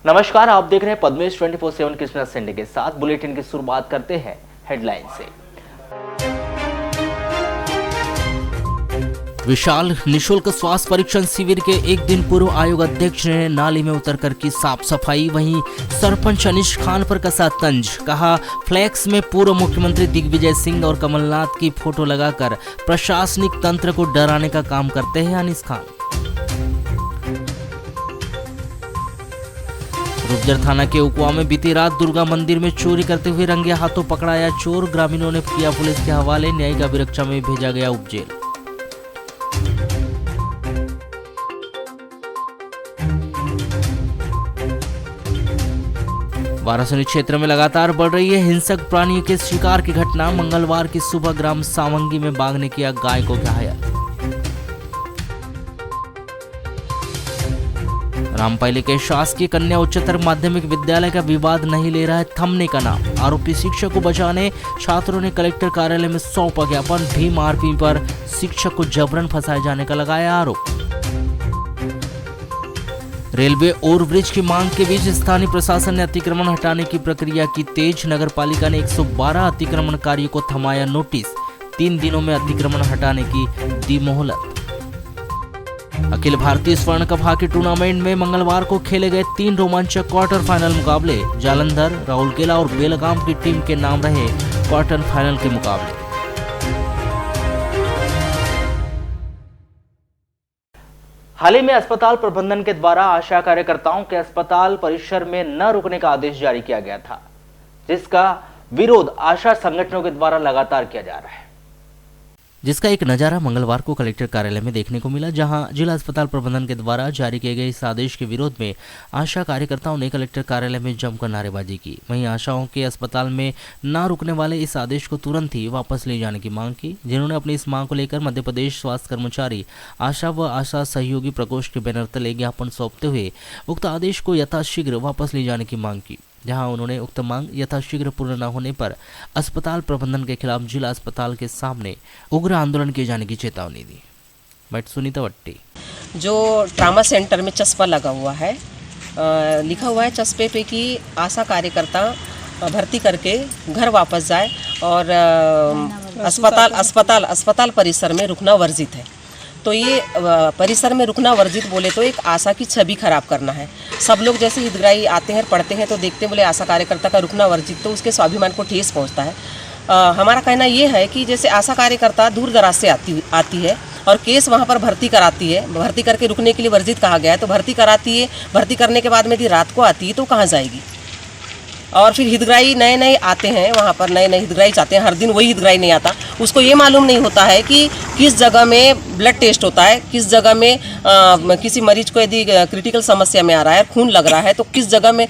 नमस्कार, आप देख रहे हैं पद्मेश 24/7 कृष्णा सिंह के साथ। बुलेटिन की शुरुआत करते हैं हेडलाइन से। विशाल निशुल्क स्वास्थ्य परीक्षण शिविर के एक दिन पूर्व आयोग अध्यक्ष ने नाली में उतरकर की साफ सफाई। वहीं सरपंच अनीश खान पर कसा तंज, कहा फ्लैक्स में पूर्व मुख्यमंत्री दिग्विजय सिंह और कमलनाथ की फोटो लगाकर प्रशासनिक तंत्र को डराने का काम करते हैं अनीश खान। रूपजर थाना के उकुआ में बीती रात दुर्गा मंदिर में चोरी करते हुए रंगे हाथों पकड़ाया चोर। ग्रामीणों ने किया पुलिस के हवाले। न्यायिक अभिरक्षा में भेजा गया उपजेल। वाराणसी क्षेत्र में लगातार बढ़ रही है हिंसक प्राणियों के शिकार की घटना। मंगलवार की सुबह ग्राम सावंगी में बाघ ने किया गाय को घायल। रामपायली के शासकीय कन्या उच्चतर माध्यमिक विद्यालय का विवाद नहीं ले रहा है थमने का नाम। आरोपी शिक्षक को बचाने छात्रों ने कलेक्टर कार्यालय में सौंपा ज्ञापन। भीम आरपी पर शिक्षक को जबरन फंसाए जाने का लगाया आरोप। रेलवे ओवरब्रिज की मांग के बीच स्थानीय प्रशासन ने अतिक्रमण हटाने की प्रक्रिया की तेज। नगर पालिका ने 112 अतिक्रमणकारियों को थमाया नोटिस। 3 दिनों में अतिक्रमण हटाने की दी मोहलत। अखिल भारतीय स्वर्ण कप हॉकी टूर्नामेंट में मंगलवार को खेले गए 3 रोमांचक क्वार्टर फाइनल मुकाबले। जालंधर, राउरकेला और बेलगाम की टीम के नाम रहे क्वार्टर फाइनल के मुकाबले। हाल ही में अस्पताल प्रबंधन के द्वारा आशा कार्यकर्ताओं के अस्पताल परिसर में न रुकने का आदेश जारी किया गया था, जिसका विरोध आशा संगठनों के द्वारा लगातार किया जा रहा है। जिसका एक नज़ारा मंगलवार को कलेक्टर कार्यालय में देखने को मिला, जहां जिला अस्पताल प्रबंधन के द्वारा जारी किए गए इस आदेश के विरोध में आशा कार्यकर्ताओं ने कलेक्टर कार्यालय में जमकर नारेबाजी की। वहीं आशाओं के अस्पताल में न रुकने वाले इस आदेश को तुरंत ही वापस ले जाने की मांग की। जिन्होंने अपनी इस मांग को लेकर मध्य प्रदेश स्वास्थ्य कर्मचारी आशा व आशा सहयोगी प्रकोष्ठ के बैनर तले ज्ञापन सौंपते हुए उक्त आदेश को यथाशीघ्र वापस ले जाने की मांग की। जहां उन्होंने उक्त मांग यथाशीघ्र पूर्ण न होने पर अस्पताल प्रबंधन के खिलाफ जिला अस्पताल के सामने उग्र आंदोलन किए जाने की चेतावनी दी। बट सुनीता वट्टी, जो ट्रामा सेंटर में चस्पा लगा हुआ है, लिखा हुआ है चस्पे पे कि आशा कार्यकर्ता भर्ती करके घर वापस जाए और अस्पताल परिसर में रुकना वर्जित है। तो ये परिसर में रुकना वर्जित बोले तो एक आशा की छवि खराब करना है। सब लोग जैसे हितग्राही आते हैं पढ़ते हैं तो देखते हैं बोले आशा कार्यकर्ता का रुकना वर्जित, तो उसके स्वाभिमान को ठेस पहुंचता है। हमारा कहना ये है कि जैसे आशा कार्यकर्ता दूर दराज से आती है और केस वहाँ पर भर्ती कराती है, भर्ती करके रुकने के लिए वर्जित कहा गया है तो भर्ती कराती है। भर्ती करने के बाद में यदि रात को आती है तो कहाँ जाएगी? और फिर हितग्राही नए आते हैं वहाँ पर, नए हितग्राही चाहते हैं, हर दिन वही हितग्राही नहीं आता। उसको ये मालूम नहीं होता है कि किस जगह में ब्लड टेस्ट होता है, किस जगह में किसी मरीज को यदि क्रिटिकल समस्या में आ रहा है, खून लग रहा है तो किस जगह में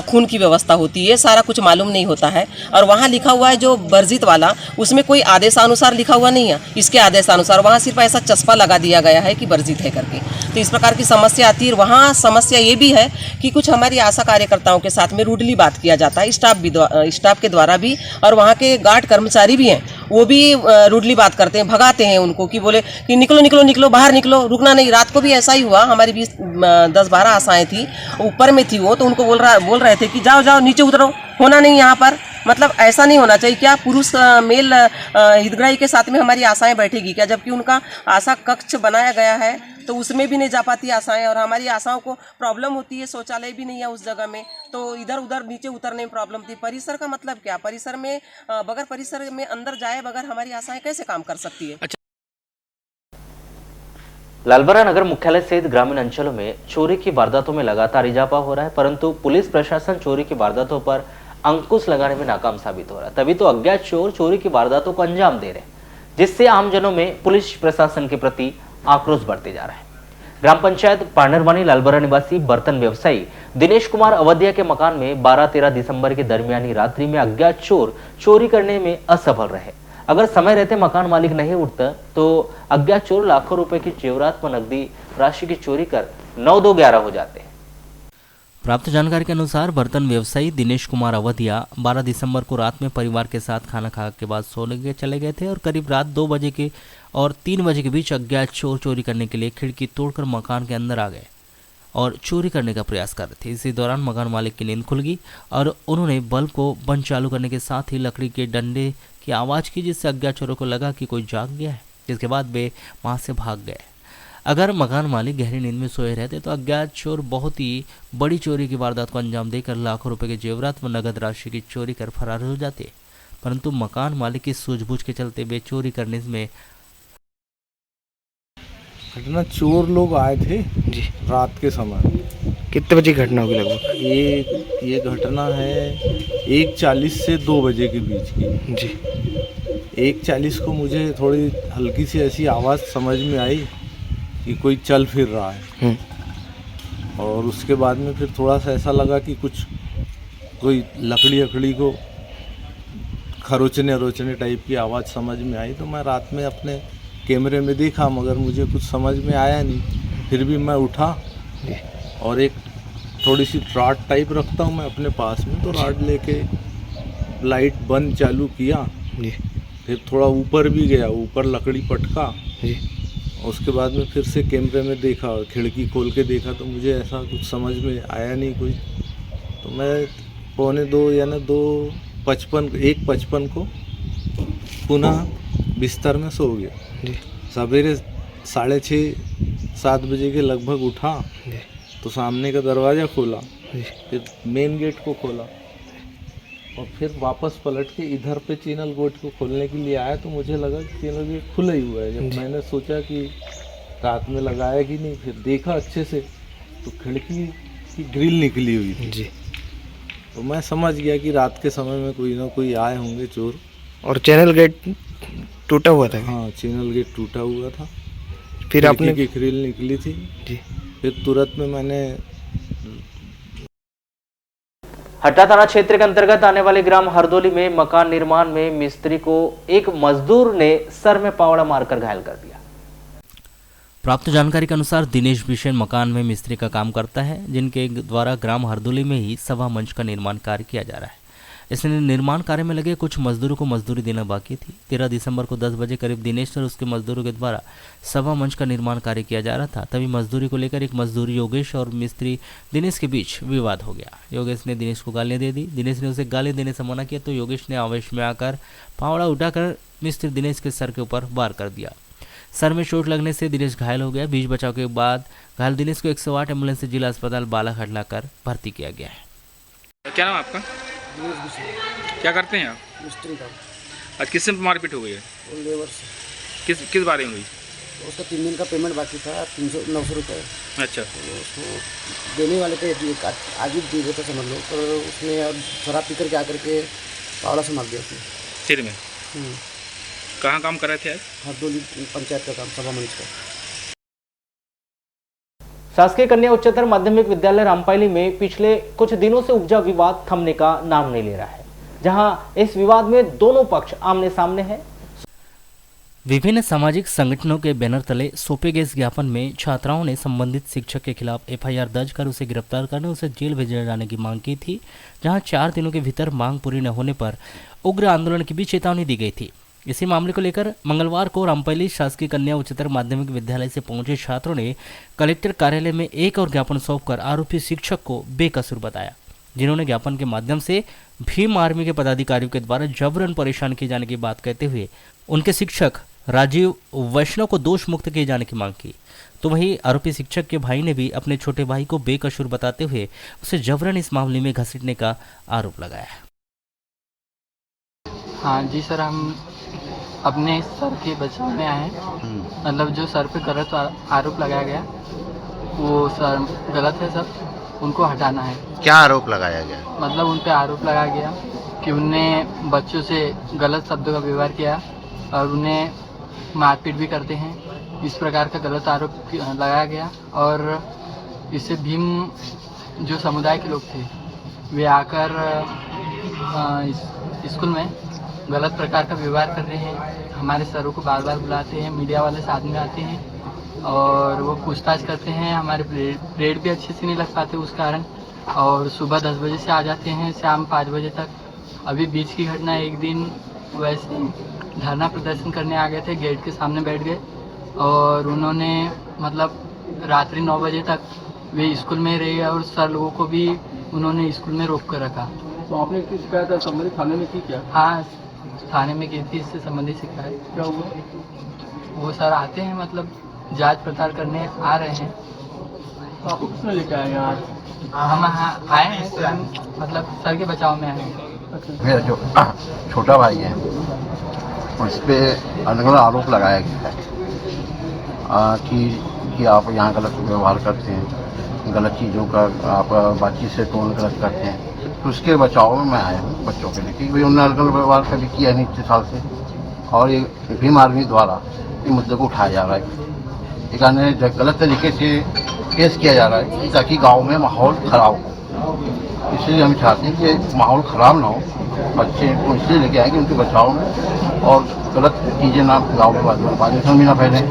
खून की व्यवस्था होती है, सारा कुछ मालूम नहीं होता है। और वहाँ लिखा हुआ है जो वर्जित वाला, उसमें कोई आदेशानुसार लिखा हुआ नहीं है। इसके आदेशानुसार वहाँ सिर्फ ऐसा चस्पा लगा दिया गया है कि वर्जित है करके, तो इस प्रकार की समस्या आती है। वहाँ समस्या ये भी है कि कुछ हमारी आशा कार्यकर्ताओं के साथ में रूडली बात किया जाता है, स्टाफ के द्वारा भी, और वहाँ के गार्ड कर्मचारी भी हैं, वो भी रूडली बात करते हैं, भगाते हैं उनको कि बोले कि निकलो बाहर निकलो, रुकना नहीं। रात को भी ऐसा ही हुआ, हमारी 10-12 आशाएं थी, ऊपर में थी वो, तो उनको बोल रहे थे कि जाओ नीचे उतरो, होना नहीं यहाँ पर। मतलब ऐसा नहीं होना चाहिए। क्या पुरुष मेल हितग्राही के साथ में हमारी आशाएं बैठेगी क्या? जबकि उनका आशा कक्ष बनाया गया है तो उसमें भी नहीं जा पाती आशाएं, और हमारी आशाओं को प्रॉब्लम होती है, शौचालय भी नहीं है उस जगह में, तो इधर उधर नीचे उतरने में प्रॉब्लम थी। परिसर का मतलब क्या? परिसर में बगैर परिसर में अंदर जाए बगैर हमारी आशाएं कैसे काम कर सकती है? लालबरा नगर मुख्यालय सहित ग्रामीण अंचलों में चोरी की वारदातों में लगातार इजाफा हो रहा है, परंतु पुलिस प्रशासन चोरी की वारदातों पर अंकुश लगाने में नाकाम साबित हो रहा है। तभी तो अज्ञात चोर चोरी की वारदातों को अंजाम दे रहे हैं, जिससे आमजनों में पुलिस प्रशासन के प्रति आक्रोश बढ़ते जा रहा है। ग्राम पंचायत पांडरवानी लालबरा निवासी बर्तन व्यवसायी दिनेश कुमार अवधिया के मकान में 12-13 दिसंबर के दरमियानी रात्रि में अज्ञात चोर चोरी करने में असफल रहे। अगर समय रहते मकान मालिक नहीं उठता तो अज्ञात चोर लाखों रुपए की जेवरात व नकदी राशि की चोरी कर 9-2-11 हो जाते। प्राप्त जानकारी के अनुसार बर्तन व्यवसायी दिनेश कुमार अवधिया 12 दिसंबर को रात में परिवार के साथ खाना खाने के बाद सोने चले गए थे और करीब रात 2 बजे के और 3 बजे के बीच अज्ञात चोर चोरी करने के लिए खिड़की तोड़कर मकान के अंदर आ गए और चोरी करने का प्रयास कर रहे थे। इसी दौरान मकान मालिक की नींद खुल गई और उन्होंने बल्ब को बंद चालू करने के साथ ही लकड़ी के डंडे की आवाज़ की, जिससे अज्ञात चोरों को लगा कि कोई जाग गया है, जिसके बाद वे वहाँ से भाग गए। अगर मकान मालिक गहरी नींद में सोए रहते तो अज्ञात चोर बहुत ही बड़ी चोरी की वारदात को अंजाम देकर लाखों रुपए के जेवरात व नगद राशि की चोरी कर फरार हो जाते, परंतु मकान मालिक की सूझबूझ के चलते वे चोरी करने में। घटना चोर लोग आए थे जी। रात के समय। कितने बजे की घटना होगी लगभग? ये घटना है 1:40 से 2 बजे के बीच की। जी। 1:40 को मुझे थोड़ी हल्की सी ऐसी आवाज़ समझ में आई कि कोई चल फिर रहा है, और उसके बाद में फिर थोड़ा सा ऐसा लगा कि कोई लकड़ी को खरोचने टाइप की आवाज़ समझ में आई। तो मैं रात में अपने कैमरे में देखा, मगर मुझे कुछ समझ में आया नहीं। फिर भी मैं उठा और एक थोड़ी सी रॉड टाइप रखता हूँ मैं अपने पास में, तो रॉड लेके लाइट बंद चालू किया जी। फिर थोड़ा ऊपर भी गया, ऊपर लकड़ी पटका जी। उसके बाद में फिर से कैमरे में देखा और खिड़की खोल के देखा, तो मुझे ऐसा कुछ समझ में आया नहीं कोई। तो मैं 2:45 यानी 1:55 को पुनः बिस्तर में सो गया। जी। सवेरे 6:30-7 बजे के लगभग उठा जी। तो सामने का दरवाज़ा खोला, जी। फिर मेन गेट को खोला और फिर वापस पलट के इधर पे चैनल गेट को खोलने के लिए आया, तो मुझे लगा कि चैनल गेट खुला ही हुआ है। जब मैंने सोचा कि रात में लगाया कि नहीं, फिर देखा अच्छे से तो खिड़की की ग्रिल निकली हुई थी। जी। तो मैं समझ गया कि रात के समय में कोई ना कोई आए होंगे चोर। और चैनल गेट टूटा हुआ था? हाँ, चैनल गेट टूटा हुआ था, फिर आपने की ग्रिल निकली थी। जी। फिर तुरंत में मैंने हट्टा थाना क्षेत्र के अंतर्गत आने वाले ग्राम हरदोली में मकान निर्माण में मिस्त्री को एक मजदूर ने सर में पावड़ा मारकर घायल कर दिया। प्राप्त जानकारी के अनुसार दिनेश बिशेन मकान में मिस्त्री का काम करता है, जिनके द्वारा ग्राम हरदोली में ही सभा मंच का निर्माण कार्य किया जा रहा है। इस निर्माण कार्य में लगे कुछ मजदूरों को मजदूरी देना बाकी थी। 13 दिसंबर को 10 बजे करीब दिनेश और उसके मजदूरों के द्वारा सभा मंच का निर्माण कार्य किया जा रहा था। तभी मजदूरी को लेकर एक मजदूर योगेश और मिस्त्री दिनेश के बीच विवाद हो गया। योगेश ने दिनेश को गालियां दे दी। दिनेश ने उसे गाली देने से मना किया तो योगेश ने आवेश में आकर फावड़ा उठाकर मिस्त्री दिनेश के सर के ऊपर वार कर दिया। सर में चोट लगने से दिनेश घायल हो गया। बीच बचाव के बाद घायल दिनेश को 108 एम्बुलेंस से जिला अस्पताल बालाघाट लाकर भर्ती किया गया है। क्या नाम है आपका? क्या करते हैं आप? मिस्त्री का। आज किससे मारपीट हो गई है? वो लेबर से। किस बारे में हुई? उसका 3 दिन का पेमेंट बाकी था, 900 रुपये। अच्छा। तो उसको देने वाले थे, आज भी दे देता समझ लो, पर उसने शराब पी करके आकर के पावड़ा से मार दिया उसने सिर में। कहाँ काम कर रहे थे आज? हरदोली पंचायत का काम, सभा मंच का। शासकीय कन्या उच्चतर माध्यमिक विद्यालय रामपायली में पिछले कुछ दिनों से उपजा विवाद थमने का नाम नहीं ले रहा है, जहां इस विवाद में दोनों पक्ष आमने सामने हैं। विभिन्न सामाजिक संगठनों के बैनर तले सौंपे गए इस ज्ञापन में छात्राओं ने संबंधित शिक्षक के खिलाफ एफआईआर दर्ज कर उसे गिरफ्तार करने, उसे जेल भेजे जाने की मांग की थी, जहां 4 दिनों के भीतर मांग पूरी न होने पर उग्र आंदोलन की भी चेतावनी दी गई थी। इसी मामले को लेकर मंगलवार को रामपायली शासकीय कन्या उच्चतर माध्यमिक विद्यालय से पहुंचे छात्रों ने कलेक्टर कार्यालय में एक और ज्ञापन सौंपकर आरोपी शिक्षक को बेकसूर बताया, जिन्होंने ज्ञापन के माध्यम से भीम आर्मी के पदाधिकारियों के द्वारा जबरन परेशान किए जाने की बात कहते हुए उनके शिक्षक राजीव वैष्णव को दोष मुक्त किए जाने की मांग की। तो वहीं आरोपी शिक्षक के भाई ने भी अपने छोटे भाई को बेकसूर बताते हुए उसे जबरन इस मामले में घसीटने का आरोप लगाया। हाँ जी सर, हम अपने सर के बचाव में आए हैं। मतलब जो सर पे गलत आरोप लगाया गया वो सर गलत है सर, उनको हटाना है। क्या आरोप लगाया गया? मतलब उन पे आरोप लगाया गया कि उनने बच्चों से गलत शब्दों का व्यवहार किया और उन्हें मारपीट भी करते हैं, इस प्रकार का गलत आरोप लगाया गया। और इससे भीम जो समुदाय के लोग थे वे आकर स्कूल में गलत प्रकार का व्यवहार कर रहे हैं। हमारे सरों को बार बार बुलाते हैं, मीडिया वाले साथ में आते हैं और वो पूछताछ करते हैं। हमारे परेड भी अच्छे से नहीं लग पाते उस कारण, और सुबह 10 बजे से आ जाते हैं शाम 5 बजे तक। अभी बीच की घटना, एक दिन वैसे धरना प्रदर्शन करने आ गए थे, गेट के सामने बैठ गए और उन्होंने मतलब रात्रि 9 बजे तक वे स्कूल में रहे और सर लोगों को भी उन्होंने स्कूल में रोक कर रखा। तो आपने किस शिकायत संबंधित थाने में की क्या? हाँ, थाने में की थी इससे संबंधित शिकायत। क्या हुआ? वो सर आते हैं, मतलब जांच पड़ताल करने आ रहे हैं। तो आपको किसने लेके आए यहाँ? हम यहाँ आए हैं स्वयं, मतलब सर के बचाव में आए हैं। मेरा जो छोटा भाई है उस पर अलग अलग आरोप लगाया गया है कि आप यहाँ गलत व्यवहार करते हैं, गलत चीज़ों का आप बातचीत से टोन गलत करते हैं। तो उसके बचाव में मैं आया हूँ बच्चों के लिए, क्योंकि भाई उन्होंने अलग अलग व्यवहार कभी किया नहीं इतने साल से, और ये भीम आर्मी द्वारा ये मुद्दे को उठाया जा रहा है। एक अन्य गलत तरीके से पेश किया जा रहा है ताकि गाँव में माहौल ख़राब हो। इसलिए हम चाहते हैं कि माहौल ख़राब ना हो, बच्चे को इसलिए लेके आए कि उनके बचाव में और गलत चीज़ें ना गाँव के बाद में भी ना फैलें,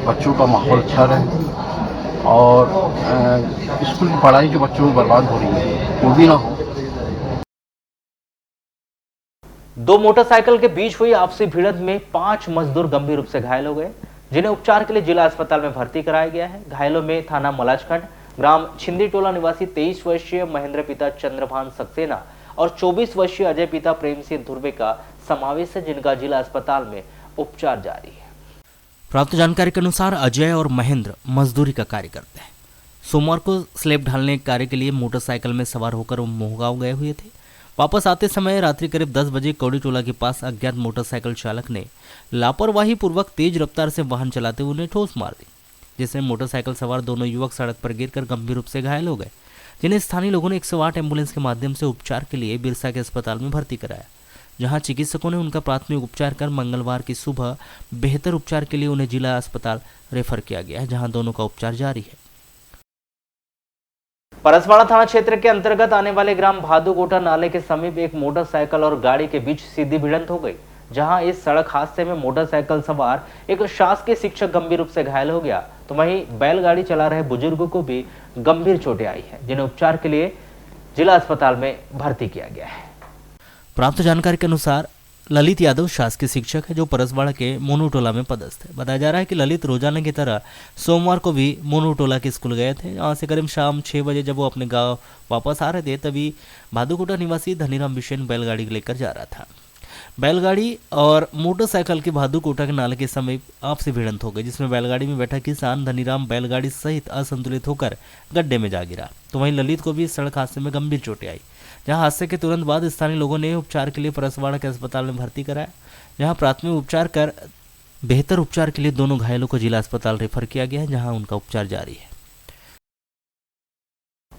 बच्चों का माहौल अच्छा रहे और स्कूल की पढ़ाई जो बच्चों को बर्बाद हो रही है वो भी ना हो। दो मोटरसाइकिल के बीच हुई आपसी भिड़ंत में 5 मजदूर गंभीर रूप से घायल हो गए, जिन्हें उपचार के लिए जिला अस्पताल में भर्ती कराया गया है। घायलों में थाना मलाजखंड ग्राम छिंदी टोला निवासी 23 वर्षीय महेंद्र पिता चंद्रभान सक्सेना और 24 वर्षीय अजय पिता प्रेम सिंह धुर्वे का समावेश है, जिनका जिला अस्पताल में उपचार जारी है। प्राप्त जानकारी के अनुसार अजय और महेंद्र मजदूरी का कार्य करते हैं। सोमवार को स्लैब ढालने के कार्य के लिए मोटरसाइकिल में सवार होकर वो मोहगांव गए हुए थे। वापस आते समय रात्रि करीब 10 बजे कौड़ी टोला के पास अज्ञात मोटरसाइकिल चालक ने लापरवाही पूर्वक तेज रफ्तार से वाहन चलाते हुए उन्हें ठोस मार दी, जिससे मोटरसाइकिल सवार दोनों युवक सड़क पर गिरकर गंभीर रूप से घायल हो गए, जिन्हें स्थानीय लोगों ने 108 एम्बुलेंस के माध्यम से उपचार के लिए बिरसा के अस्पताल में भर्ती कराया, जहां चिकित्सकों ने उनका प्राथमिक उपचार कर मंगलवार की सुबह बेहतर उपचार के लिए उन्हें जिला अस्पताल रेफर किया गया है, जहां दोनों का उपचार जारी है। परसवाड़ा थाना क्षेत्र के अंतर्गत आने वाले ग्राम भादुकोटा नाले के समीप एक मोटरसाइकिल और गाड़ी के बीच सीधी भिड़ंत हो गई, जहां इस सड़क हादसे में मोटरसाइकिल सवार एक शासकीय शिक्षक गंभीर रूप से घायल हो गया, तो वहीं बैलगाड़ी चला रहे बुजुर्गों को भी गंभीर चोटें आई है, जिन्हें उपचार के लिए जिला अस्पताल में भर्ती किया गया है। प्राप्त जानकारी के अनुसार ललित यादव शासकीय शिक्षक है, जो परसवाड़ा के मोनूटोला में पदस्थ है। बताया जा रहा है कि ललित रोजाना की तरह सोमवार को भी मोनूटोला के स्कूल गए थे। यहाँ से करीब शाम 6 बजे जब वो अपने गांव वापस आ रहे थे, तभी भादुकोटा निवासी धनीराम बिशेन बैलगाड़ी लेकर जा रहा था। बैलगाड़ी और मोटरसाइकिल के भादुकोटा के नाले के समीप आपसी भिड़ंत हो गई, जिसमें बैलगाड़ी में बैठा किसान धनीराम बैलगाड़ी सहित असंतुलित होकर गड्ढे में जा गिरा, तो वहीं ललित को भी इस सड़क हादसे में गंभीर चोटें आई। जहां हादसे के तुरंत बाद स्थानीय लोगों ने उपचार के लिए परसवाड़ा के अस्पताल में भर्ती कराया, जहां प्राथमिक उपचार कर बेहतर उपचार के लिए दोनों घायलों को जिला अस्पताल रेफर किया गया है, जहां उनका उपचार जारी है।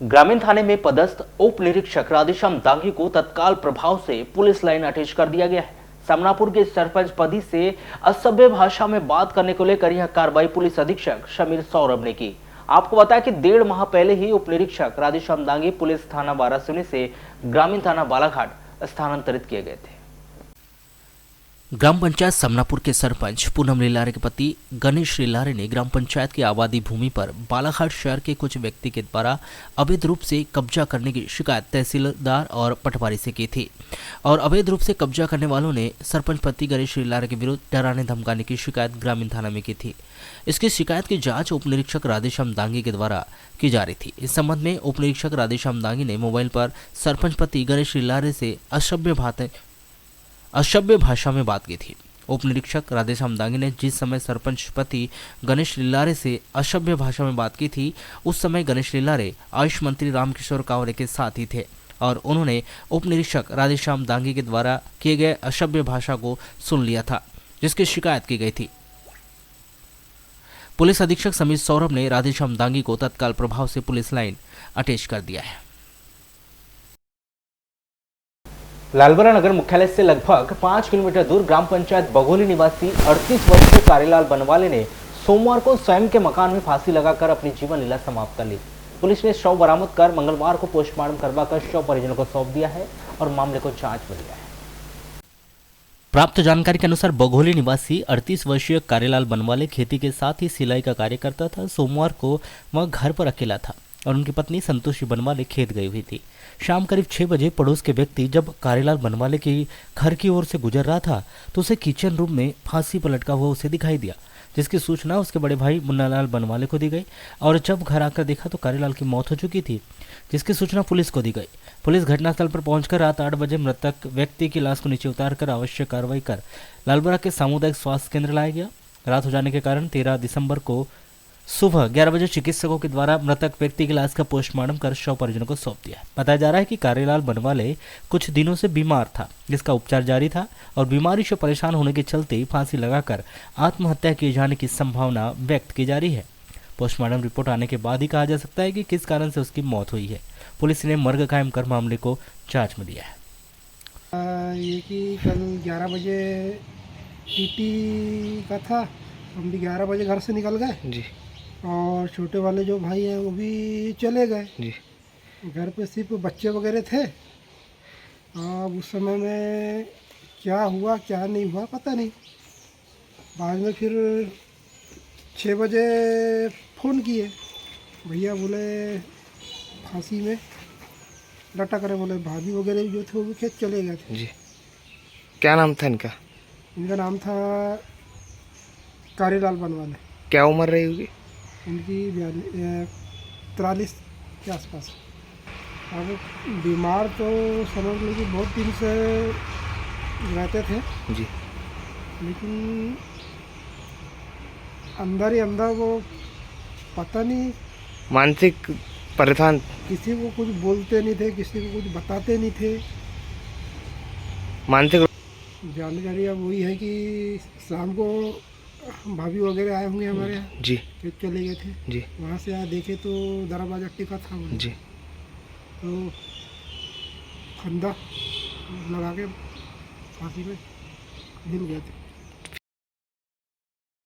ग्रामीण थाने में पदस्थ उप निरीक्षक राधेश्याम दांगी को तत्काल प्रभाव से पुलिस लाइन अटैच कर दिया गया है। समनापुर के सरपंच पदी से असभ्य भाषा में बात करने को लेकर यह कार्रवाई पुलिस अधीक्षक शमीर सौरभ ने की। आपको बताया कि 1.5 माह पहले ही उप निरीक्षक राधेश्याम दांगी पुलिस थाना वारासिनी से ग्रामीण थाना बालाघाट स्थानांतरित किए गए थे। ग्राम पंचायत समनापुर के सरपंच पूनम लीलारे के पति गणेश लीलारे ने ग्राम पंचायत की आबादी भूमि पर बालाघाट शहर के कुछ व्यक्ति के द्वारा अवैध रूप से कब्जा करने की शिकायत तहसीलदार और पटवारी से की थी, और अवैध रूप से कब्जा करने वालों ने सरपंच पति गणेश लीलारे के विरुद्ध डराने धमकाने की शिकायत ग्रामीण थाना में की थी। इसकी शिकायत की जांच उप निरीक्षक राधेश्याम दांगी के द्वारा की जा रही थी। इस संबंध में उप निरीक्षक राधेश्याम दांगी ने मोबाइल पर सरपंच पति गणेश लीलारे से असभ्य भाषा में बात की थी। उप निरीक्षक राधेश्याम दांगी ने जिस समय सरपंच पति गणेश लीलारे से असभ्य भाषा में बात की थी, उस समय गणेश लीलारे आयुष मंत्री रामकिशोर कावरे के साथ ही थे, और उन्होंने उप निरीक्षक राधेश्याम दांगी के द्वारा किए गए असभ्य भाषा को सुन लिया था, जिसकी शिकायत की गई थी। पुलिस अधीक्षक समीर सौरभ ने राधेश्याम दांगी को तत्काल प्रभाव से पुलिस लाइन अटैच कर दिया है। लालबरा नगर मुख्यालय से लगभग 5 किलोमीटर दूर ग्राम पंचायत बघोली निवासी 38 वर्षीय कारीलाल बनवाले ने सोमवार को स्वयं के मकान में फांसी लगाकर अपनी जीवन लीला समाप्त कर ली। पुलिस ने शव बरामद कर मंगलवार को पोस्टमार्टम करवाकर शव परिजनों को सौंप दिया है और मामले को जांच में लिया है। प्राप्त जानकारी के अनुसार बघोली निवासी 38 वर्षीय कारीलाल बनवाले खेती के साथ ही सिलाई का कार्य करता था। सोमवार को वह घर पर अकेला था और उनकी पत्नी संतोषी बनवाले खेत गई हुई थी। शाम करीब 6 बजे पड़ोस के व्यक्ति जब कारीलाल बनवाले के घर की ओर से गुजर रहा था, तो उसे किचन रूम में फांसी पर लटका हुआ उसे दिखाई दिया। जिसकी सूचना उसके बड़े भाई मुन्नालाल बनवाले को दी गई और जब घर आकर देखा तो कारीलाल की मौत हो चुकी थी, जिसकी सूचना पुलिस को दी गई। पुलिस घटनास्थल पर पहुंचकर रात 8 बजे मृतक व्यक्ति की लाश को नीचे उतारकर आवश्यक कार्रवाई कर लालबरा के सामुदायिक स्वास्थ्य केंद्र लाया गया। रात हो जाने के कारण 13 दिसंबर को सुबह 11 बजे चिकित्सकों के द्वारा मृतक व्यक्ति की लाश का पोस्टमार्टम कर शव परिजनों को सौंप दिया। बताया जा रहा है कि कारीलाल बनवाले कुछ दिनों से बीमार था, जिसका उपचार जारी था और बीमारी से परेशान होने के चलते फांसी लगाकर आत्महत्या किए जाने की संभावना व्यक्त की जा रही है। पोस्टमार्टम रिपोर्ट आने के बाद ही कहा जा सकता है कि किस कारण से उसकी मौत हुई है। पुलिस ने मर्ग कायम कर मामले को जांच में लिया है। ये कि कल 11 बजे टीटी का था, हम भी 11 बजे घर से निकल गए जी। और छोटे वाले जो भाई हैं वो भी चले गए जी। घर पे सिर्फ बच्चे वगैरह थे। अब उस समय में क्या हुआ क्या नहीं हुआ पता नहीं। बाद में फिर 6 बजे फ़ोन किए, भैया बोले फांसी में लटक रहे, बोले भाभी वगैरह जो थे वो भी खेत चले गए थे। जी। क्या नाम था इनका? इनका नाम था कारीलाल बनवाले। क्या उम्र रही होगी? उनकी 43 के आसपास। अब बीमार तो समझ लो कि बहुत दिन से रहते थे जी। लेकिन अंदर ही अंदर वो पता नहीं, मानसिक परेशान, किसी को कुछ बोलते नहीं थे, किसी को कुछ बताते नहीं थे। मानसिक जानकारी अब वही है कि शाम को भाभी वगैरह आए होंगे हमारे यहाँ, जी फिर चले गए थे जी वहाँ से आए देखे तो दरवाजा टिका था वहाँ। जी। तो फंदा लगा के फांसी में मिल गए थे।